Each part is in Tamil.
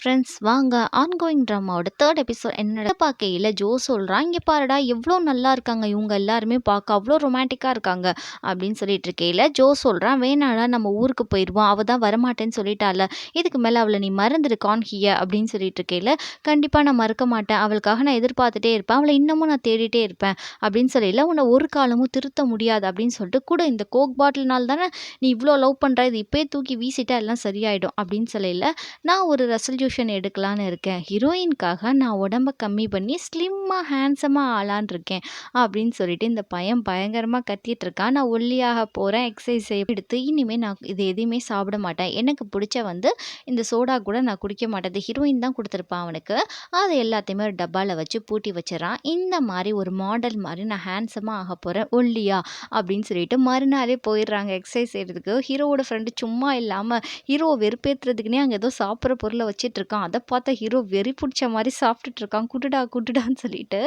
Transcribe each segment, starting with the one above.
ஃப்ரெண்ட்ஸ் வாங்க ஆன்கோயிங் ட்ராமாவோட தேர்ட் எபிசோட் என்னோட பார்க்கையில் ஜோ சொல்கிறான், இங்கே பாருடா எவ்வளோ நல்லா இருக்காங்க இவங்க எல்லாருமே பார்க்க அவ்வளோ ரொமான்டிக்காக இருக்காங்க அப்படின்னு சொல்லிட்டு இருக்கையில் ஜோ சொல்கிறான், வேணாடா நம்ம ஊருக்கு போயிடுவோம், அவள் தான் வரமாட்டேன்னு சொல்லிட்டால, இதுக்கு மேலே அவளை நீ மறந்துடு கான்ஹிய அப்படின்னு சொல்லிட்டு இருக்கையில், கண்டிப்பாக நான் மறக்க மாட்டேன், அவளுக்காக நான் எதிர்பார்த்துட்டே இருப்பேன், அவளை இன்னமும் நான் தேடிட்டே இருப்பேன் அப்படின்னு சொல்லல, உன்னை ஒரு காலமும் திருத்த முடியாது அப்படின்னு சொல்லிட்டு கூட இந்த கோக் பாட்டில்னால தானே நீ இவ்வளோ லவ் பண்ணுற, இது இப்போயே தூக்கி வீசிட்டா எல்லாம் சரியாயிடும் அப்படின்னு சொல்லல, நான் ஒரு ரெசல்யூஷன் எடுக்கலான்னு இருக்கேன். ஹீரோயினுக்காக நான் உடம்ப கம்மி பண்ணி ஸ்லிம்மாக ஹேண்ட்ஸமாக ஆளான்னு இருக்கேன் அப்படின்னு சொல்லிட்டு இந்த பையன் பயங்கரமாக கத்திட்டு இருக்கான். நான் ஒல்லியாக போகிறேன், எக்ஸசைஸ் எடுத்து இனிமேல் நான் இது எதையுமே சாப்பிட மாட்டேன், எனக்கு பிடிச்ச இந்த சோடா கூட நான் குடிக்க மாட்டேன், இது ஹீரோயின் தான் கொடுத்துருப்பான் அவனுக்கு, அது எல்லாத்தையுமே ஒரு டப்பாவில் வச்சு பூட்டி வச்சிடறான். இந்த மாதிரி ஒரு மாடல் மாதிரி நான் ஹேண்ட்ஸமாக ஆக போகிறேன் ஒல்லியா அப்படின்னு சொல்லிட்டு மறுநாளே போயிடுறாங்க எக்ஸசைஸ் செய்கிறதுக்கு. ஹீரோவோட ஃப்ரெண்டு சும்மா இல்லாமல் ஹீரோவை வெறுப்பேற்றுறதுக்குனே அங்கே ஏதோ சாப்பிட்ற பொருளை வச்சுட்டு இருக்கான். அதை பார்த்தா ஹீரோ வெறி பிடிச்ச மாதிரி சாப்பிட்டுட்டு இருக்கான், குடுடா குடுடான்னு சொல்லிட்டு.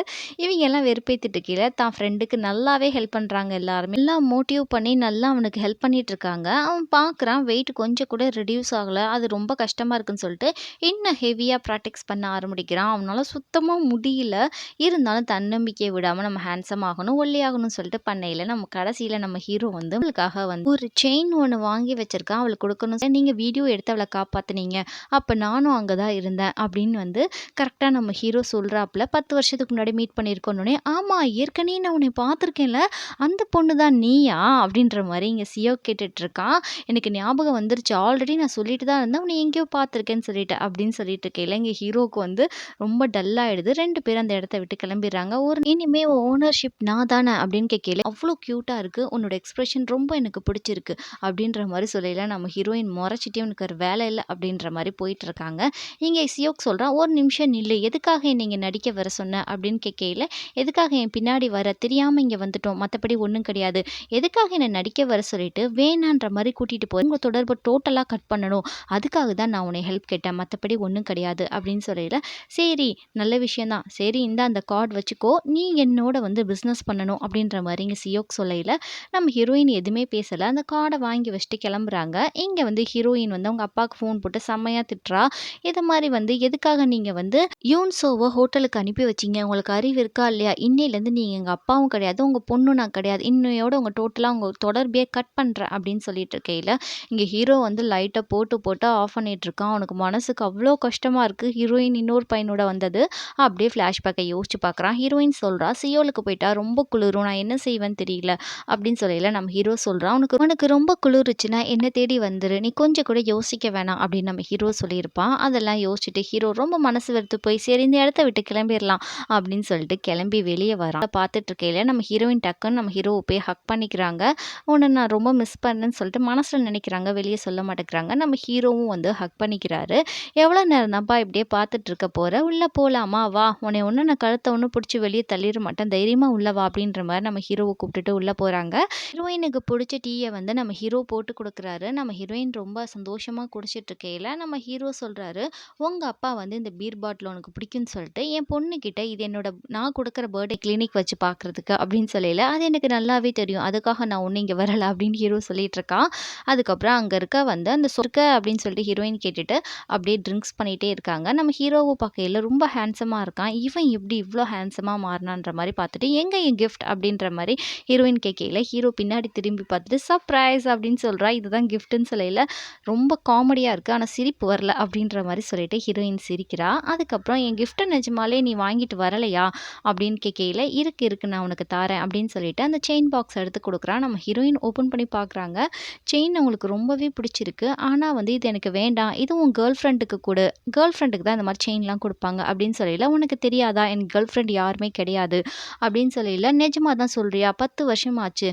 இவங்க எல்லாம் வெறுப்பேற்றிட்டு கீழே தான் ஃப்ரெண்டுக்கு நல்லாவே ஹெல்ப் பண்ணுறாங்க, எல்லாருமே எல்லாம் மோட்டிவ் பண்ணி நல்லா அவனுக்கு ஹெல்ப் பண்ணிட்டு இருக்காங்க. அவன் பார்க்குறான் வெயிட் கொஞ்சம் கூட ரெடியூஸ் ஆகலை, அது ரொம்ப கஷ்டமாக இருக்குன்னு சொல்லிட்டு இன்னும் ஹெவியாக ப்ராக்டிஸ் பண்ண ஆரம்பிக்கிறான். அவனால சுத்தமாக முடியல, இருந்தாலும் தன்னம்பிக்கையை விடாமல் நம்ம ஹேண்ட்ஸம் ஆகணும் ஒல்லியாகணும்னு சொல்லிட்டு பண்ணையில் நம்ம கடைசியில் நம்ம ஹீரோ அவளுக்காக ஒரு செயின் ஒன்று வாங்கி வச்சிருக்கான், அவளுக்கு கொடுக்கணும். நீங்கள் வீடியோ எடுத்து அவளை காப்பாற்றினீங்க, அப்போ நானும் அங்கே தான் இருந்தேன் அப்படின்னு கரெக்டாக நம்ம ஹீரோ சொல்கிறாப்புல. 10 வருஷத்துக்கு முன்னாடி மீட் பண்ணியிருக்கோன்னே, ஆமாம் ஏற்கனவே நான் உன்னை பார்த்துருக்கேன்ல, அந்த பொண்ணு தான் நீயா அப்படின்ற மாதிரி இங்கே சியோ கேட்டுட்ருக்கான். எனக்கு ஞாபகம் வந்துருச்சு, ஆல்ரெடி நான் சொல்லிட்டு தான் இருந்தேன் உன்னை எங்கேயோ பார்த்துருக்கேன்னு சொல்லிட்டு அப்படின்னு சொல்லிட்டு இருக்கையில் இங்கே ஹீரோவுக்கு ரொம்ப டல்லாகிடுது. 2 பேரும் அந்த இடத்த விட்டு கிளம்பிடுறாங்க. இனிமே ஓனர்ஷிப் நான் தானே அப்படின்னு கேட்கல, அவ்வளோ க்யூட்டாக இருக்குது, உன்னோட எக்ஸ்பிரஷன் ரொம்ப எனக்கு பிடிச்சிருக்கு அப்படின்ற மாதிரி சொல்லல. நம்ம ஹீரோயின் முறைச்சிட்டே உனக்கு ஒரு வேலை இல்லை அப்படின்ற மாதிரி போயிட்டு இருக்காங்க. இங்கே சியோக் சொல்கிறான், ஒரு நிமிஷம் நில்லு, எதுக்காக என்னை இங்கே நடிக்க வர சொன்ன அப்படின்னு கேட்கையில், எதுக்காக என் பின்னாடி வர தெரியாமல் இங்கே வந்துட்டோம், மற்றபடி ஒன்றும் கிடையாது, எதுக்காக என்னை நடிக்க வர சொல்லிட்டு வேணான்ற மாதிரி கூட்டிகிட்டு போய் உங்கள் தொடர்பை டோட்டலாக கட் பண்ணணும், அதுக்காக தான் நான் உன்னை ஹெல்ப் கேட்டேன், மற்றபடி ஒன்றும் கிடையாது அப்படின்னு சொல்லல. சரி நல்ல விஷயந்தான், சரி இந்த அந்த கார்டு வச்சுக்கோ, நீ என்னோட பிஸ்னஸ் பண்ணணும் அப்படின்ற மாதிரி இங்கே சியோக் சொல்லையில் நம்ம ஹீரோயின் எதுவுமே பேசலை, அந்த கார்டை வாங்கி வச்சுட்டு கிளம்புறாங்க. இங்கே ஹீரோயின் அவங்க அப்பாவுக்கு ஃபோன் போட்டு செம்மையாக திட்டுறா. இதை மாதிரி எதுக்காக நீங்கள் யூன்சோவை ஹோட்டலுக்கு அனுப்பி வச்சிங்க, உங்களுக்கு அறிவு இருக்கா இல்லையா, இன்னையிலேருந்து நீங்கள் எங்கள் அப்பாவும் கிடையாது உங்கள் பொண்ணும் நான் கிடையாது, இன்னையோட உங்கள் டோட்டலாக உங்கள் தொடர்பையே கட் பண்ணுறேன் அப்படின்னு சொல்லிட்டு இருக்கையில் இங்கே ஹீரோ லைட்டை போட்டு ஆஃப் பண்ணிட்டு இருக்கான். அவனுக்கு மனசுக்கு அவ்வளோ கஷ்டமாக இருக்குது. ஹீரோயின் இன்னொரு பையனோட வந்தது அப்படியே ஃப்ளாஷ்பேக்கை யோசிச்சு பார்க்குறான். ஹீரோயின் சொல்கிறா, சியோலுக்கு போயிட்டா ரொம்ப குளிரும், நான் என்ன செய்வேன்னு தெரியல அப்படின்னு சொல்லல. நம்ம ஹீரோ சொல்கிறான், உனக்கு ரொம்ப குளிருச்சுன்னா என்ன தேடி வந்துரு, நீ கொஞ்சம் கூட யோசிக்க வேணாம் அப்படின்னு நம்ம ஹீரோ சொல்லியிருப்பான். அதெல்லாம் யோசிச்சுட்டு ஹீரோ ரொம்ப மனசு வெறுத்து போய் சரி இந்த இடத்த விட்டு கிளம்பிடலாம் அப்படின்னு சொல்லிட்டு கிளம்பி வெளியே வரான். பார்த்துட்டு இருக்கையில நம்ம ஹீரோயின் டக்குன்னு நம்ம ஹீரோவை போய் ஹக் பண்ணிக்கிறாங்க. உன்னை நான் ரொம்ப மிஸ் பண்ணேன்னு சொல்லிட்டு மனசில் நினைக்கிறாங்க, வெளியே சொல்ல மாட்டேங்கிறாங்க. நம்ம ஹீரோவும் ஹக் பண்ணிக்கிறாரு. எவ்வளோ நேரம் தான்ப்பா இப்படியே பார்த்துட்டு இருக்க போகிற, உள்ளே போகலாமா வா, உன்னை ஒன்று நான் கழுத்தை ஒன்று பிடிச்சி வெளியே தள்ளிட மாட்டேன், தைரியமாக உள்ளே வா அப்படின்ற மாதிரி நம்ம ஹீரோவை கூப்பிட்டுட்டு உள்ளே போகிறாங்க. ஹீரோயினுக்கு பிடிச்ச டீயை நம்ம ஹீரோ போட்டு கொடுக்குறாரு. நம்ம ஹீரோயின் ரொம்ப சந்தோஷமாக குடிச்சிட்டு இருக்கையில் நம்ம ஹீரோ சொல்கிறாரு, உங்கள் அப்பா இந்த பீர் பாட்டில் உனக்கு பிடிக்கும்னு சொல்லிட்டு என் பொண்ணுக்கிட்ட இது என்னோட நான் கொடுக்குற பர்த்டே கிளினிக் வச்சு பார்க்குறதுக்கு அப்படின்னு சொல்லல, அது எனக்கு நல்லாவே தெரியும், அதுக்காக நான் ஒன்று இங்கே வரலை அப்படின்னு ஹீரோ சொல்லிட்டு இருக்கான். அதுக்கப்புறம் அங்கே இருக்க அந்த சொர்க்க அப்படின்னு சொல்லிட்டு ஹீரோயின் கேட்டுட்டு அப்படியே ட்ரிங்க்ஸ் பண்ணிகிட்டே இருக்காங்க. நம்ம ஹீரோவை பார்க்கையில் ரொம்ப ஹேண்ட்ஸமாக இருக்கான், இவன் எப்படி இவ்வளோ ஹேண்ட்ஸமாக மாறினான்ற மாதிரி பார்த்துட்டு எங்கே என் கிஃப்ட் அப்படின்ற மாதிரி ஹீரோயின் கேட்கையில் ஹீரோ பின்னாடி திரும்பி பார்த்துட்டு சர்ப்ரைஸ் அப்படின்னு சொல்கிறா. இதுதான் கிஃப்ட்டுன்னு சொல்லல, ரொம்ப காமெடியாக இருக்குது, ஆனால் சிரிப்பு வரல அப்படின்ற மாதிரி சொல்லிட்டு ஹீரோயின் சிரிக்கிறா. அதுக்கப்புறம் என் கிஃப்ட்டை நிஜமாலே நீ வாங்கிட்டு வரலையா அப்படின்னு கேட்கையில் இருக்கு நான் உனக்கு தாரேன் அப்படின்னு சொல்லிட்டு அந்த செயின் பாக்ஸ் எடுத்து கொடுக்குறான். நம்ம ஹீரோயின் ஓப்பன் பண்ணி பார்க்குறாங்க. செயின் அவங்களுக்கு ரொம்பவே பிடிச்சிருக்கு, ஆனால் இது எனக்கு வேண்டாம், இது உன் கேர்ள் ஃப்ரெண்டுக்கு கொடு, கேர்ள் ஃப்ரெண்டுக்கு தான் இந்த மாதிரி செயின்லாம் கொடுப்பாங்க அப்படின்னு சொல்லல, உனக்கு தெரியாதா என் கேர்ள் ஃப்ரெண்ட் யாருமே கிடையாது அப்படின்னு சொல்லல, நிஜமாக தான் சொல்கிறியா, 10 வருஷமாச்சு,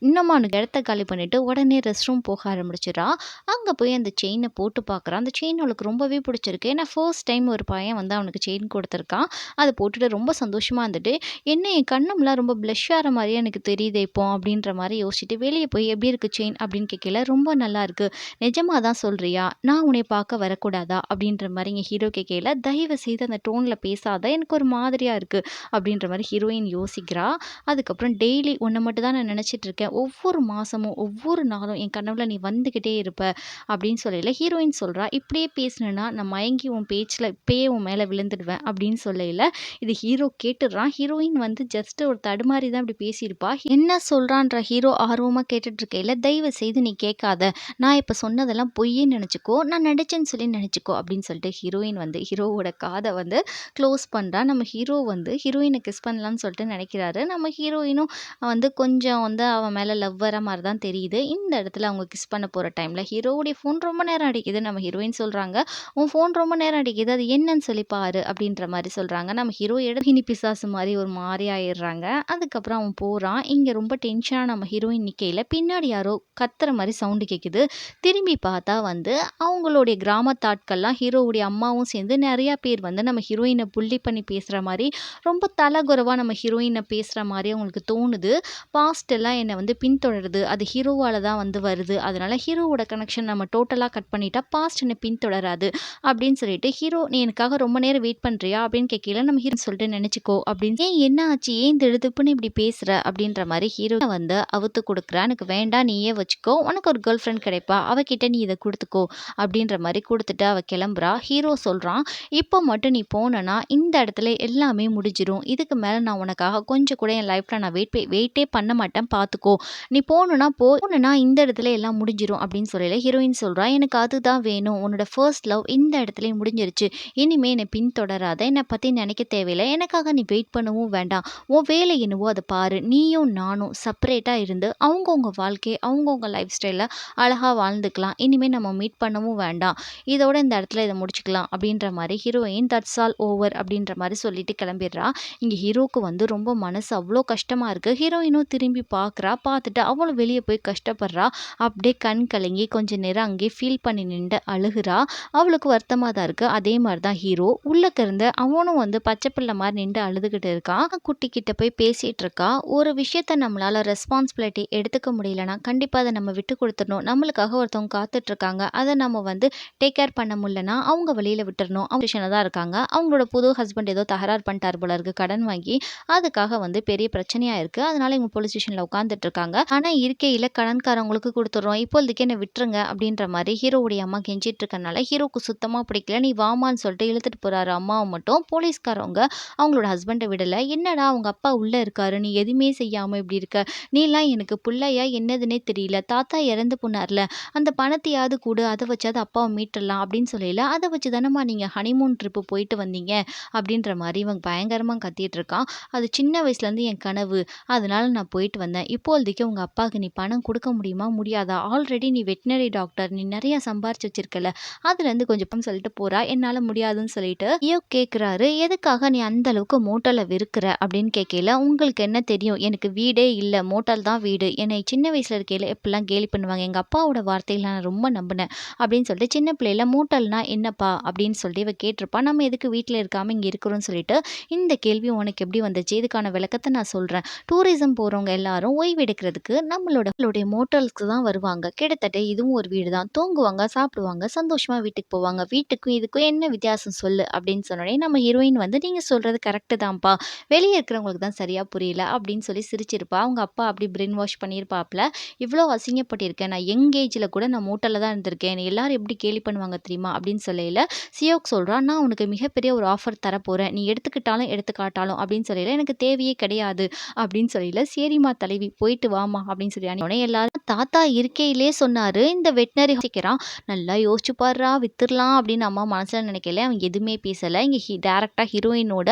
இன்னமும் அவனுக்கு இடத்த காலி பண்ணிவிட்டு உடனே ரெஸ்ட் ரூம் போக ஆரம்பிச்சிடா. அங்கே போய் அந்த செயினை போட்டு பார்க்குறான். அந்த செயின் அவளுக்கு ரொம்பவே பிடிச்சிருக்கு, ஏன்னா ஃபர்ஸ்ட் டைம் ஒரு பையன் அவனுக்கு செயின் கொடுத்துருக்கான். அதை போட்டுட்டு ரொம்ப சந்தோஷமாக இருந்துட்டு, என்ன என் கண்ணம்லாம் ரொம்ப ப்ளஷ் ஆகிற மாதிரியே எனக்கு தெரியுது இப்போ அப்படின்ற மாதிரி யோசிச்சுட்டு வெளியே போய் எப்படி இருக்குது செயின் அப்படின்னு கேட்கல, ரொம்ப நல்லா இருக்குது, நிஜமாக தான் சொல்கிறியா, நான் உன்னை பார்க்க வரக்கூடாதா அப்படின்ற மாதிரி இங்கே ஹீரோ கேட்கல, தயவு செய்து அந்த டோனில் பேசாத, எனக்கு ஒரு மாதிரியாக இருக்குது அப்படின்ற மாதிரி ஹீரோயின் யோசிக்கிறா. அதுக்கப்புறம் டெய்லி உன்னை மட்டும் தான் நான் நினச்சிட்டு இருக்கேன், ஒவ்வொரு மாசமும், ஒவ்வொரு நாளும் என் கனவுல நீ வந்துகிட்டே இருப்ப அப்படின்னு சொல்லையில, ஹீரோயின் சொல்றா, "இப்படியே பேசுனேன்னா நான் மயங்கி உன் பேச்சுல இப்பயே உன் மேல விழுந்துடுவேன்" அப்படின்னு சொல்லையில, இது ஹீரோ கேட்டுடுறான். ஹீரோயின் வந்து ஜஸ்ட் ஒரு தடுமாறி தான் இப்படி பேசியிருப்பா. என்ன சொல்றான்ற ஹீரோ ஆர்வமா கேட்டுட்டு இருக்கையில, "தயவு செய்து நீ கேட்காத. நான் இப்ப சொன்னதெல்லாம் பொய்யின்னு நெனச்சுக்கோ. நான் நடிச்சேன்னு சொல்லி நெனச்சுக்கோ" அப்படின்னு சொல்லிட்டு ஹீரோயின் வந்து ஹீரோவோட காத வந்து க்ளோஸ் பண்றா. நம்ம ஹீரோ வந்து ஹீரோயின கிஸ் பண்ணலான்னு சொல்லிட்டு நெனைக்கிறாரு. நம்ம ஹீரோயினும் வந்து கொஞ்சம் வந்து அவன் மேல லவ் வர மாரி தான் தெரியுது. இந்த இடத்துல அவங்க கிஸ் பண்ண போற டைம்ல ஹீரோவுடைய ஃபோன் ரொம்ப நேரம் அடிக்குது. நம்ம ஹீரோயின் சொல்றாங்க, "உன் ஃபோன் ரொம்ப நேரம் அடிக்குது. அது என்னன்னு சொல்லி பாரு" அப்படின்ற மாரி சொல்றாங்க. நம்ம ஹீரோ கினி பிசாசு மாரி ஒரு மாரி ஆயிடுறாங்க. அதுக்கப்புறம் அவன் போறான். இங்க ரொம்ப டென்ஷனா நம்ம ஹீரோயின் நிக்கையில, பின்னாடி யாரோ கத்துற மாரி சவுண்ட் கேட்குது. திரும்பி பார்த்தா வந்து அவங்களுடைய கிராமத்து ஆட்கள்லாம் ஹீரோவுடைய அம்மாவும் சேர்ந்து நெறைய பேர் வந்து நம்ம ஹீரோயின புல்லி பண்ணி பேசுற மாரி, ரொம்ப தலகுறவா நம்ம ஹீரோயின பேசுற மாரி அவங்களுக்கு தோணுது. பாஸ்ட் எல்லாம் என்ன வந்து பின்தொடருது. அது ஹீரோவால தான் வந்து வருது. அதனால ஹீரோவோட கனெக்ஷன் நம்ம டோட்டலா கட் பண்ணிட்டா, பாஸ்ட் என்ன பின்தொடராது அப்படின்னு சொல்லிட்டு, "ஹீரோ நீ எனக்காக ரொம்ப நேரம் வெயிட் பண்றியா?" அப்படின்னு கேட்கையில, நம்ம ஹீரோ சொல்லிட்டு நெனச்சுக்கோ அப்படின்னு. "ஏன் என்ன ஆச்சு? ஏன் திடுதிப்புன்னு இப்படி பேசுற?" அப்படின்ற மாரி ஹீரோ வந்து அவுத்து குடுக்குறா. "எனக்கு வேண்டாம் நீயே வச்சுக்கோ. உனக்கு ஒரு கேர்ள் ஃப்ரெண்ட் கிடைப்பா. அவகிட்ட நீ இத குடுத்துக்கோ" அப்படின்ற மாரி குடுத்துட்டு அவ கிளம்புறா. ஹீரோ சொல்றான், "இப்போ மட்டும் நீ போனன்னா, இந்த இடத்துல எல்லாமே முடிஞ்சிரும். இதுக்கு மேல நான் உனக்காக கொஞ்சம் கூட என் லைஃப்ல நான் வெயிட்டே பண்ண மாட்டேன் பார்த்துக்கோ. நீ போணும்னா போ. போனன்னா இந்த இடத்துல எல்லாம் முடிஞ்சிரும்" அப்படின்னு சொல்லயில ஹீரோயின் சொல்றா, "எனக்கு அதுதான் வேணும். உன்னோட ஃபர்ஸ்ட் லவ் இந்த இடத்துலயே முடிஞ்சிருச்சு. இனிமே என்னை பின்தொடராத. என்னை பத்தி நினைக்க தேவையில்ல. எனக்காக நீ வெயிட் பண்ணவும் வேண்டாம். உன் வேலை என்னவோ அத பாரு. நீயும் நானும் செப்பரேட்டா இருந்து அவங்கவங்க வாழ்க்கை, அவங்கவங்க லைஃப் ஸ்டைல்ல அழகா வாழ்ந்துக்கலாம். இனிமே நம்ம மீட் பண்ணவும் வேண்டாம். இதோட இந்த இடத்துல இத முடிச்சுக்கலாம்" அப்படின்ற மாரி ஹீரோயின் தட்ஸ் ஆல் ஓவர் அப்படின்ற மாரி சொல்லிட்டு கிளம்பிடுறா. இங்க ஹீரோக்கு வந்து ரொம்ப மனசு அவ்ளோ கஷ்டமா இருக்கு. ஹீரோயினும் திரும்பி பார்க்குறா. பார்த்துட்டு அவளும் வெளிய போய் கஷ்டப்படுறா. அப்படியே கண் கலங்கி கொஞ்ச நேரம் அங்கேயே ஃபீல் பண்ணி நின்டு அழுகுறா. அவளுக்கு வருத்தமா தான் இருக்கு. அதே மாரி தான் ஹீரோ உள்ளக்க இருந்து அவனும் வந்து பச்சை பிள்ளை மாரி நின்டு அழுதுகிட்டு இருக்கான். குட்டி கிட்ட போய் பேசிட்டு இருக்கா. ஒரு விஷயத்த நம்மளால ரெஸ்பான்சிபிலிட்டி எடுத்துக்க முடியலன்னா, கண்டிப்பா அத நம்ம விட்டு குடுத்துறணும். நம்மளுக்காக ஒருத்தவங்க காத்துட்டு இருக்காங்க. அத நம்ம வந்து டேக் கேர் பண்ண முடியலன்னா, அவங்க வழியில விட்டுறணும். அவங்க பொசிஷன்ல தான் இருக்காங்க. அவங்களோட புது ஹஸ்பண்ட் ஏதோ தகராறு பண்ணிட்டாரு போல இருக்கு கடன் வாங்கி. அதுக்காக வந்து பெரிய பிரச்சனையா இருக்கு. அதனால இவங்க போலீஸ் ஸ்டேஷன்ல உட்கார்ந்துட்டு இருக்காங்க. ஆனா இருக்கையில கடன்காரங்களுக்கு குடுத்துடுறோம். இப்போதைக்கு என்ன விட்டுருங்க அப்படின்ற மாரி ஹீரோவுடைய அம்மா கெஞ்சிட்டு இருக்கனால, ஹீரோக்கு சுத்தமா பிடிக்கல. நீ வாமான்னு சொல்லிட்டு இழுத்துட்டு போறாரு அம்மாவ மட்டும். போலீஸ்காரவங்க அவங்களோட ஹஸ்பண்ட விடல. "என்னடா உங்க அப்பா உள்ள இருக்காரு. நீ எதுவுமே செய்யாம இப்படி இருக்க. நீலாம் எனக்கு புள்ளையா என்னதுன்னே தெரியல. தாத்தா இறந்து போனார்ல. அந்த பணத்தையாவது குடு. அத வச்சாவது அப்பாவ மீட்டுறலாம்" அப்படின்னு சொல்லையில, "அத வச்சு தானம்மா நீங்க ஹனிமூன் ட்ரிப் போயிட்டு வந்தீங்க" அப்படின்ற மாரி இவன் பயங்கரமா கத்திட்டு இருக்கான். "அது சின்ன வயசுலேருந்து என் கனவு. அதனால நான் போயிட்டு வந்தேன். இப்போதைக்கு உங்க அப்பாவுக்கு நீ பணம் குடுக்க முடியுமா? முடியாதா? ஆல்ரெடி நீ வெட்னரி டாக்டர். நீ நெறைய சம்பாரிச்சு வச்சிருக்கல்ல. அதுலேருந்து கொஞ்சம் சொல்லிட்டு போறா. என்னால முடியாதுன்னு சொல்லிட்டு லியோ கேட்குறாரு, "எதுக்காக நீ அந்த அளவுக்கு மோட்டல வெறுக்கிற?" அப்படின்னு கேட்கையில, "உங்களுக்கு என்ன தெரியும்? எனக்கு வீடே இல்ல. மோட்டல் தான் வீடு. என்னை சின்ன வயசுல இருக்கையில இப்படிலாம் கேலி பண்ணுவாங்க. எங்க அப்பாவோட வார்த்தைகள நான் ரொம்ப நம்பினேன்" அப்படின்னு சொல்லிட்டு சின்ன பிள்ளையில "மோட்டல்னா என்னப்பா?" அப்படின்னு சொல்லிட்டு இவ கேட்டிருப்பா. "நம்ம எதுக்கு வீட்ல இருக்காம இங்க இருக்கிறோம்னு" சொல்லிட்டு, "இந்த கேள்வி உனக்கு எப்படி வந்துச்சு? இதுக்கான விளக்கத்த நான் சொல்றேன். டூரிசம் போறவங்க எல்லாரும் ஓய்வு எடுக்கிறதுக்கு நம்மளுடைய மோட்டல்ஸ்க்கு தான் வருவாங்க. கிட்டத்தட்ட இதுவும் ஒரு வீடு தான். தூங்குவாங்க, சாப்பிடுவாங்க, சந்தோஷமா வீட்டுக்கு போவாங்க. வீட்டுக்கும் இதுக்கும் என்ன வித்தியாசம் சொல்லு?" அப்படின்னு சொன்னோனே நம்ம ஹீரோயின் வந்து, "நீங்க சொல்றது கரெக்ட்டு தான்ப்பா. வெளிய இருக்கிறவங்களுக்கு தான் சரியா புரியல" அப்படின்னு சொல்லி சிரிச்சிருப்பா. அவங்க அப்பா அப்படி பிரெயின் வாஷ் பண்ணியிருப்பாப்ல. "இவ்ளோ அசிங்கப்பட்டிருக்கேன். நான் யங் ஏஜ்ல கூட நான் மோட்டல்ல தான் இருந்திருக்கேன். என்னை எல்லாரும் எப்படி கேலி பண்ணுவாங்க தெரியுமா?" அப்படின்னு சொல்லையில, சியோக் சொல்றான், "நான் உனக்கு மிகப்பெரிய ஒரு ஆஃபர் தரப்போறேன். நீ எடுத்துக்கிட்டாலும் எடுத்துக்காட்டாலும்" அப்படின்னு சொல்லையில, "எனக்கு தேவையே கிடையாது" அப்படின்னு சொல்லையில, "சரிம்மா தலைவி போயிட்டு வாம்மா" அப்படின்னு சொல்லி அனுப்பினோனே எல்லாரும் தாத்தா இருக்கையிலே சொன்னாரு, இந்த வெட்னரி யோசிக்கிறான். "நல்லா யோசிச்சு பாருடா வித்துறலாம்" அப்படின்னு அம்மா மனசுல நினைக்கையில அவன் எதுவுமே பேசல. இங்க டைரக்ட்டா ஹீரோயினோட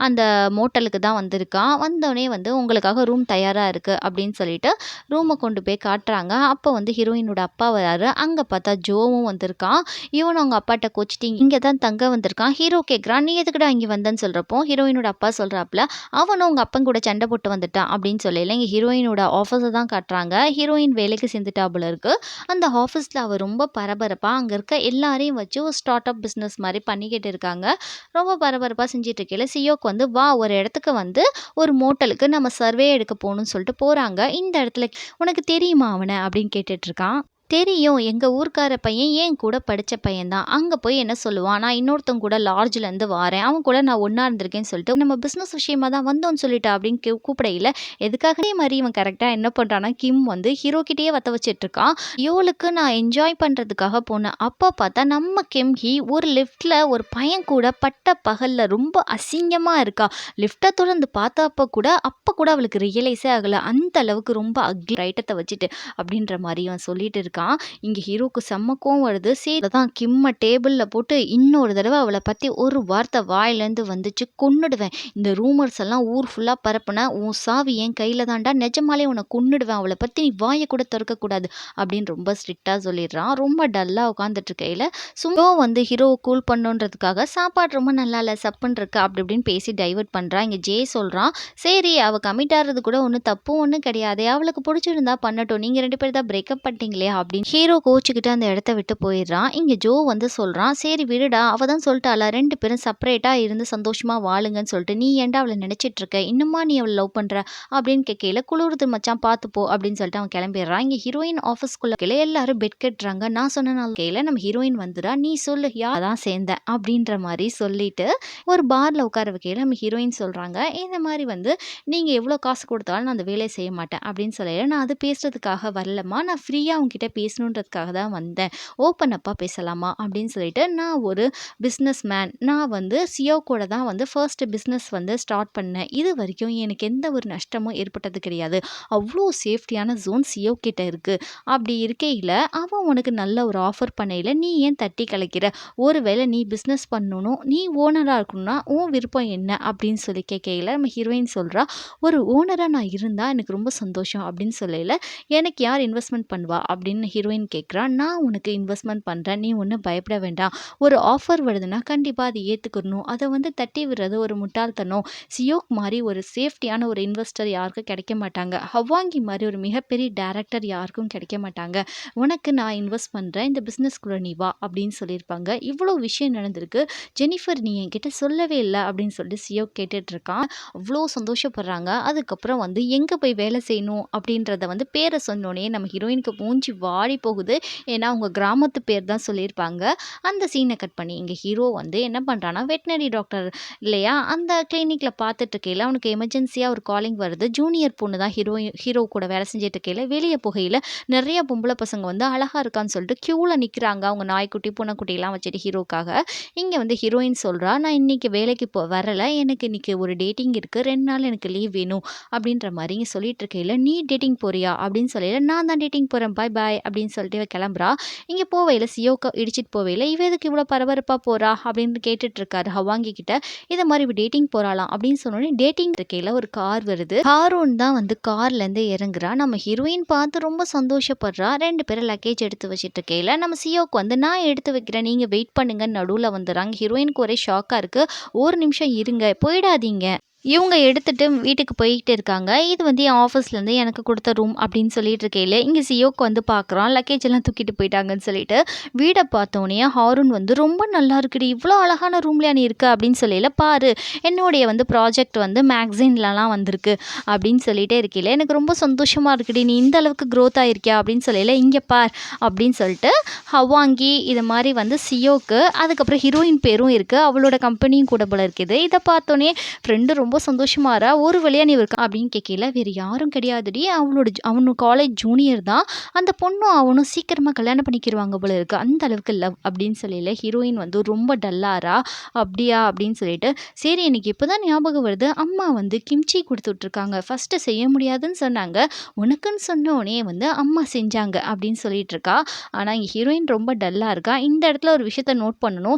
அந்த மோட்டலுக்கு தான் வந்திருக்கான். வந்தோனே வந்து, "உங்களுக்காக ரூம் தயாரா இருக்கு" அப்படின்னு சொல்லிட்டு ரூம கொண்டு போய் காட்டுறாங்க. அப்போ வந்து ஹீரோயினோட அப்பா வராரு. அங்க பார்த்தா ஜோவும் வந்திருக்கான். இவனும் அவங்க அப்பாட்ட கோச்சிட்டு இங்க தான் தங்க வந்திருக்கான். ஹீரோ கேட்குறான், "நீ எதுக்குடா இங்க வந்தன்னு?" சொல்றப்போ, ஹீரோயினோட அப்பா சொல்றாப்ல, "அவனும் உங்க அப்பன் கூட சண்டை போட்டு வந்துட்டான்" அப்படின்னு சொல்லையில, இங்க ஹீரோயினோட ஆஃபீஸ தான் காட்டுறாங்க. ஹீரோயின் வேலைக்கு சேர்ந்துட்டா போல இருக்கு. அந்த ஆஃபீஸ்ல அவ ரொம்ப பரபரப்பா அங்க இருக்க எல்லாரையும் வச்சு ஒரு ஸ்டார்ட் அப் பிசினஸ் மாரி பண்ணிக்கிட்டு இருக்காங்க. ரொம்ப பரபரப்பா செஞ்சுட்டு இருக்கையில, சியோக்கு வந்து, "வா ஒரு இடத்துக்கு வந்து ஒரு மோட்டலுக்கு நம்ம சர்வே எடுக்க போணும்னு" சொல்லிட்டு போறாங்க. இந்த இடத்துல, "உனக்கு தெரியுமா அவன?" அப்படின்னு கேட்டுட்டு இருக்கான். தெரியும். எங்க ஊர்க்கார பையன் என் கூட படிச்ச பையன் தான். அங்க போய் என்ன சொல்லுவான், நான் இன்னொருத்தவங்க கூட லாட்ஜ்லேருந்து வாரேன். அவன் கூட நான் ஒண்ணா இருந்திருக்கேன்னு சொல்லிட்டு, நம்ம பிசினஸ் விஷயமா தான் வந்தோம்ன்னு சொல்லிட்டா அப்படின்னு கூப்பிடையில, எதுக்காக அதே மாரி இவன் கரெக்ட்டா என்ன பண்றான்னா, கிம் வந்து ஹீரோ கிட்டயே வத்த வச்சுட்டு இருக்கான். யோலுக்கு நான் என்ஜாய் பண்றதுக்காக போனேன். அப்ப பார்த்தா நம்ம கிம்ஹி ஒரு லிஃப்ட்ல ஒரு பையன் கூட பட்ட பகல்ல ரொம்ப அசிங்கமா இருக்கா. லிஃப்ட்ட தொறந்து பார்த்தப்ப கூட, அப்ப கூட அவளுக்கு ரியலைஸே ஆகல. அந்த அளவுக்கு ரொம்ப அக்லி ஐட்டத்த வச்சுட்டு அப்படின்ற மாரி அவன் சொல்லிட்டு இருக்கான். இங்க ஹீரோக்கு செம்ம கோவம் வருது. சரி அதான் கிம்ம டேபிள்ல போட்டு இன்னொரு தடவ அவள பத்தி ஒரு வார்த்தை வாயிலேருந்து வந்துச்சு கொன்னுடுவேன். இந்த ரூமர்ஸ் எல்லாம் ஊர் ஃபுல்லா பரப்புன உன் சாவு என் கையில தான்டா. நிஜமாலே உன்னை கொன்னுடுவேன். அவள பத்தி நீ வாய கூட திறக்கக்கூடாது அப்படின்னு ரொம்ப ஸ்ட்ரிக்ட்டா சொல்லிடுறான். ரொம்ப டல்லா உட்காந்துட்டு இருக்கையில சும்மா வந்து ஹீரோவை கூல் பண்ணுன்றதுக்காக சாப்பாடு ரொம்ப நல்லா இல்ல சப்புன்னு இருக்கு அப்படி இப்படின்னு பேசி டைவர்ட் பண்றான். இங்க ஜே சொல்றான், சரி அவ கமிட் ஆறது கூட ஒன்றும் தப்பு ஒன்றும் கிடையாது. அவளுக்கு பிடிச்சிருந்தா பண்ணட்டும். நீங்க 2 பேரும் தான் பிரேக்கப் பண்ணிட்டீங்களே அப்படின்னு ஹீரோ கோச்சுக்கிட்டு அந்த இடத்த விட்டு போயிடுறான். இங்க ஜோ வந்து சொல்றான், சரி விடுடா அவ தான் சொல்லிட்டாளா 2 பேரும் செப்பரேட்டா இருந்து சந்தோஷமா வாழுங்கன்னு சொல்லிட்டு நீ ஏன்டா அவளை நினைச்சிட்டு இருக்க இன்னுமா நீ அவளை லவ் பண்ற அப்படின்னு கேட்கையில குளிருது மச்சான் பார்த்து போ அப்படின்னு சொல்லிட்டு அவன் கிளம்பிடுறான். இங்க ஹீரோயின் ஆஃபீஸ்க்குள்ள கீழே எல்லாரும் பெட் கட்டுறாங்க. நான் சொன்ன நாள் கையில நம்ம ஹீரோயின் வந்துடா நீ சொல்லு யார் தான் சேர்ந்த அப்படின்ற மாதிரி சொல்லிட்டு ஒரு பார்ல உட்கார வைக்கையில நம்ம ஹீரோயின் சொல்றாங்க, இந்த மாதிரி வந்து நீங்க எவ்வளோ காசு கொடுத்தாலும் நான் அந்த வேலையை செய்ய மாட்டேன் அப்படின்னு சொல்லல. நான் அது பேசுறதுக்காக வரலம்மா, நான் ஃப்ரீயா உங்ககிட்ட பேசணுன்றதுக்காக தான் வந்தேன். ஓப்பன் அப்பா பேசலாமா அப்படின்னு சொல்லிட்டு, நான் ஒரு பிஸ்னஸ் மேன். நான் வந்து சிஓ கூட தான் வந்து ஃபர்ஸ்ட் பிஸ்னஸ் வந்து ஸ்டார்ட் பண்ணேன். இது வரைக்கும் எனக்கு எந்த ஒரு நஷ்டமும் ஏற்பட்டது கிடையாது. அவ்வளோ சேஃப்டியான ஜோன் சிஓ கிட்ட இருக்கு. அப்படி இருக்கையில அவன் உனக்கு நல்ல ஒரு ஆஃபர் பண்ணையில நீ ஏன் தட்டி கலைக்கிற? ஒருவேளை நீ பிஸ்னஸ் பண்ணணும், நீ ஓனரா இருக்கணும்னா உன் விருப்பம் என்ன அப்படின்னு சொல்லி கேட்கையில நம்ம ஹீரோயின் சொல்றா, ஒரு ஓனரா நான் இருந்தா எனக்கு ரொம்ப சந்தோஷம் அப்படின்னு சொல்லையில, எனக்கு யார் இன்வெஸ்ட்மெண்ட் பண்ணுவா அப்படின்னு ஹீரோயின் கேட்குறா. நான் உனக்கு இன்வெஸ்ட்மெண்ட் பண்றேன். நீ ஒன்றும் பயப்பட வேண்டாம். ஒரு ஆஃபர் வருதுன்னா கண்டிப்பா அதை ஏத்துக்கணும். அதை வந்து தட்டி விடுறது ஒரு முட்டாள்தனம். சியோக் மாதிரி ஒரு சேஃப்டியான ஒரு இன்வெஸ்டர் யாருக்கும் கிடைக்க மாட்டாங்க. ஹவாங்கி மாதிரி ஒரு மிகப்பெரிய டைரக்டர் யாருக்கும் கிடைக்க மாட்டாங்க. உனக்கு நான் இன்வெஸ்ட் பண்றேன். இந்த பிஸ்னஸ்குள்ள நீ வா அப்படின்னு சொல்லியிருப்பாங்க. இவ்வளோ விஷயம் நடந்திருக்கு. ஜெனிஃபர் நீ என்கிட்ட சொல்லவே இல்ல அப்படின்னு சொல்லிட்டு சியோக் கேட்டுட்டு இருக்கான். அவ்வளோ சந்தோஷப்படுறாங்க. அதுக்கப்புறம் வந்து எங்கே போய் வேலை செய்யணும் அப்படின்றத வந்து பேரை சொன்னோடனே நம்ம ஹீரோயினுக்கு மூஞ்சி வாடி போகுது. ஏன்னா அவங்க கிராமத்து பேர் தான் சொல்லியிருப்பாங்க. அந்த சீனை கட் பண்ணி இங்கே ஹீரோ வந்து என்ன பண்ணுறான்னா வெட்டினரி டாக்டர் இல்லையா அந்த கிளினிக்கில் பார்த்துட்டு இருக்கையில் அவனுக்கு எமர்ஜென்சியாக ஒரு காலிங் வருது. ஜூனியர் பொண்ணு தான் ஹீரோ கூட வேலை செஞ்சுட்டு இருக்கையில் வெளியே போகையில் நிறைய பொம்பளை பசங்க வந்து அழகாக இருக்கான்னு சொல்லிட்டு க்யூவில் நிற்கிறாங்க. அவங்க நாய்க்குட்டி பூனைக்குட்டிலாம் வச்சுட்டு ஹீரோக்காக. இங்கே வந்து ஹீரோயின் சொல்கிறா, நான் இன்னைக்கு வேலைக்கு வரலை. எனக்கு இன்னைக்கு ஒரு டேட்டிங் இருக்குது. 2 நாள் எனக்கு லீவ் வேணும் அப்படின்ற மாதிரி இங்கே சொல்லிட்டு இருக்கையில் நீ டேட்டிங் போறியா அப்படின்னு சொல்லில நான் தான் டேட்டிங் போகிறேன் பாய் பாய் அப்படின்னு சொல்லிட்டு இவ கிளம்புறா. இங்கே போவையில் சியோக்க இடிச்சிட்டு போவையில் இவ எதுக்கு இவ்வளோ பரபரப்பாக போறா அப்படின்னு கேட்டுட்டு இருக்காரு ஹவாங்கி கிட்ட. இதை மாதிரி இவ டேட்டிங் போறாளாம் அப்படின்னு சொன்னோடனே டேட்டிங் இருக்கையில் ஒரு கார் வருது. ஹாரூன் தான் வந்து கார்லேருந்து இறங்குறா. நம்ம ஹீரோயின் பார்த்து ரொம்ப சந்தோஷப்படுறா. 2 பேரும் லக்கேஜ் எடுத்து வச்சுட்டு இருக்கையில் நம்ம சியோக்கு வந்து நான் எடுத்து வைக்கிறேன் நீங்கள் வெயிட் பண்ணுங்க நடுவில் வந்துடுறாங்க. ஹீரோயினுக்கு ஒரே ஷாக்காக இருக்குது. ஒரு நிமிஷம் இருங்க போயிடாதீங்க. இவங்க எடுத்துட்டு வீட்டுக்கு போயிட்டு இருக்காங்க. இது வந்து என் ஆஃபீஸ்லேருந்து எனக்கு கொடுத்த ரூம் அப்படின்னு சொல்லிட்டு இருக்கையில இங்கே சியோக்கு வந்து பார்க்குறான். லக்கேஜ் எல்லாம் தூக்கிட்டு போயிட்டாங்கன்னு சொல்லிட்டு வீடை பார்த்தோன்னே ஹாரூன் வந்து ரொம்ப நல்லா இருக்குடி இவ்வளோ அழகான ரூம்லையா நீ இருக்க அப்படின்னு சொல்லையில பாரு என்னுடைய வந்து ப்ராஜெக்ட் வந்து மேக்சின்லலாம் வந்திருக்கு அப்படின்னு சொல்லிட்டே இருக்கையில எனக்கு ரொம்ப சந்தோஷமாக இருக்குடி நீ இந்த அளவுக்கு க்ரோத் ஆகிருக்கியா அப்படின்னு சொல்லையில இங்கே பார் அப்படின்னு சொல்லிட்டு ஹவாங்கி இது மாதிரி வந்து சியோக்கு அதுக்கப்புறம் ஹீரோயின் பேரும் இருக்குது. அவளோட கம்பெனியும் கூட போல இருக்குது. இதை பார்த்தோன்னே ஃப்ரெண்டு ரொம்ப சந்தோஷமாறா. ஒரு வழியா நீ இருக்கா அப்படின்னு கேட்கல வேறு யாரும் கிடையாதுடி அவனோட காலேஜ் ஜூனியர் தான். அந்த பொண்ணும் அவனும் சீக்கிரமாக கல்யாணம் பண்ணிக்கிடுவாங்க போல இருக்கு. அந்த அளவுக்கு லவ் அப்படின்னு சொல்லல ஹீரோயின் வந்து ரொம்ப டல்லாரா. அப்படியா அப்படின்னு சொல்லிட்டு சரி எனக்கு இப்போ தான் ஞாபகம் வருது அம்மா வந்து கிம்ச்சி கொடுத்துட்ருக்காங்க. ஃபஸ்ட்டு செய்ய முடியாதுன்னு சொன்னாங்க. உனக்குன்னு சொன்னோடனே வந்து அம்மா செஞ்சாங்க அப்படின்னு சொல்லிட்டு இருக்கா. ஆனால் இங்கே ஹீரோயின் ரொம்ப டல்லாக இருக்கா. இந்த இடத்துல ஒரு விஷயத்த நோட் பண்ணணும்.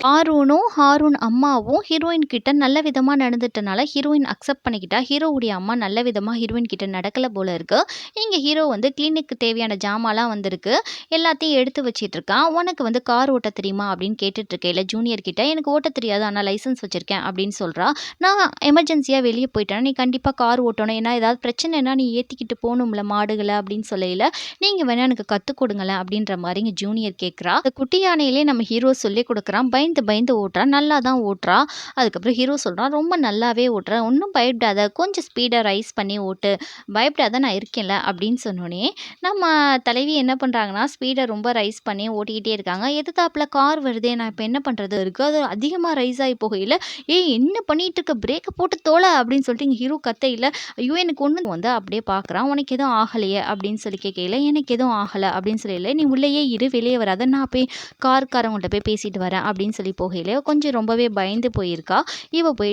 ஹாரூன் அம்மாவும் ஹீரோயின் கிட்ட நல்ல விதமாக நடந்துட்டனால ஹீரோயின் அக்செப்ட் பண்ணிக்கிட்டா. ஹீரோவுடைய அம்மா நல்ல விதமாக ஹீரோயின் கிட்ட நடக்கல போல இருக்கு. இங்கே ஹீரோ வந்து கிளினிக்கு தேவையான ஜாமான்லாம் வந்திருக்கு. எல்லாத்தையும் எடுத்து வச்சிட்டு இருக்கான். உனக்கு வந்து கார் ஓட்ட தெரியுமா அப்படின்னு கேட்டுட்டு இருக்கையில ஜூனியர் கிட்ட எனக்கு ஓட்ட தெரியாது ஆனால் லைசன்ஸ் வச்சிருக்கேன் அப்படின்னு சொல்றா. நான் எமர்ஜென்சியாக வெளியே போயிட்டேன்னா நீ கண்டிப்பாக கார் ஓட்டணும். ஏன்னா ஏதாவது பிரச்சனைனா நீ ஏற்றிக்கிட்டு போகணும்ல மாடுகளை அப்படின்னு சொல்லையில நீங்கள் வேணா எனக்கு கற்றுக் கொடுங்களேன் அப்படின்ற மாதிரி இங்கே ஜூனியர் கேட்குறா. அந்த குட்டி யானையிலே நம்ம ஹீரோ சொல்லி கொடுக்குறான். பயந்து பயந்து ஓட்டுறா. நல்லா தான் ஓட்டுறா. அதுக்கப்புறம் ஹீரோ சொல்கிறான் ரொம்ப நல்லாவே ஓட்டுறா. ஒன்றும் பயப்படாத, கொஞ்சம் ஸ்பீடை ரைஸ் பண்ணி ஓட்டு, பயப்படாத நான் இருக்கேன்ல அப்படின்னு சொன்னோனே, நம்ம தலைவி என்ன பண்ணுறாங்கன்னா, ஸ்பீடை ரொம்ப ரைஸ் பண்ணி ஓட்டிக்கிட்டே இருக்காங்க. எதிர்த்தாப்புல கார் வருதே, நான் இப்போ என்ன பண்ணுறது இருக்கு, அது அதிகமாக ரைஸ் ஆகி போகையில், ஏய் என்ன பண்ணிட்டு இருக்க, பிரேக்கை போட்டு தோலை அப்படின்னு சொல்லிட்டு இங்கே ஹீரோ கத்தையில், ஐயோ எனக்கு ஒன்று வந்து அப்படியே பார்க்குறான், உனக்கு எதுவும் ஆகலையே அப்படின்னு சொல்லி கேட்கையில், எனக்கு எதுவும் ஆகலை அப்படின்னு சொல்லல, நீ உள்ளேயே இரு, வெளியே வராத, நான் போய் கார்காரவங்கள்ட்ட போய் பேசிட்டு வரேன் அப்படின்னு சொல்லி போகையில் கொஞ்சம் ரொம்பவே பயந்து போயிருக்கா.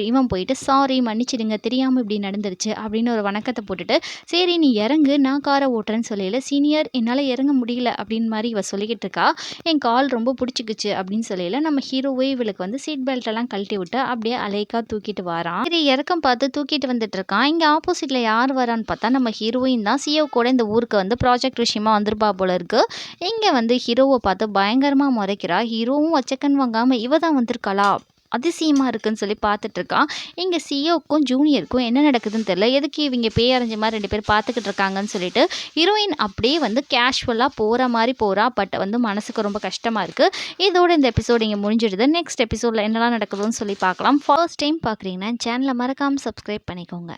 இவன் போயிட்டு சாரி மன்னிச்சிடுங்க, தெரியாமல் இப்படி நடந்துருச்சு அப்படின்னு ஒரு வணக்கத்தை போட்டுட்டு, சரி நீ இறங்கு, நான் காரை ஓட்டுறேன்னு சொல்லல, சீனியர் என்னால் இறங்க முடியல அப்படின்னு மாதிரி இவ சொல்லிக்கிட்டு இருக்கா. என் கால் ரொம்ப பிடிச்சிக்கிச்சு அப்படின்னு சொல்லல, நம்ம ஹீரோவே இவளுக்கு வந்து சீட் பெல்ட் எல்லாம் கழட்டி விட்டு அப்படியே அலைக்கா தூக்கிட்டு வரான். சரி இறக்கம் பார்த்து தூக்கிட்டு வந்துட்டு இருக்கான். இங்கே ஆப்போசிட்ல யார் வரான்னு பார்த்தா நம்ம ஹீரோயின் தான். சிஓ கூட இந்த ஊருக்கு வந்து ப்ராஜெக்ட் விஷயமா வந்திருப்பா போல இருக்கு. இங்கே வந்து ஹீரோவை பார்த்து பயங்கரமாக முறைக்கிறா. ஹீரோவும் வச்சக்கன் வாங்காமல் இவ தான் வந்திருக்காளா, அதிசயமாக இருக்குன்னு சொல்லி பார்த்துட்டு இருக்கான். இங்கே சிஓக்கும் ஜூனியருக்கும் என்ன நடக்குதுன்னு தெரியல, எதுக்கு இவங்க பேய் அரைஞ்ச மாதிரி 2 பேர் பார்த்துக்கிட்டு இருக்காங்கன்னு சொல்லிட்டு ஹீரோயின் அப்படியே வந்து கேஷுவலாக போகிற மாதிரி போகிறா. பட் வந்து மனசுக்கு ரொம்ப கஷ்டமாக இருக்குது. இதோட இந்த எபிசோட் இங்கே முடிஞ்சிடுது. நெக்ஸ்ட் எபிசோடில் என்னெல்லாம் நடக்குதுன்னு சொல்லி பார்க்கலாம். ஃபர்ஸ்ட் டைம் பார்க்குறீங்கன்னா சேனலை மறக்காமல் சப்ஸ்கிரைப் பண்ணிக்கோங்க.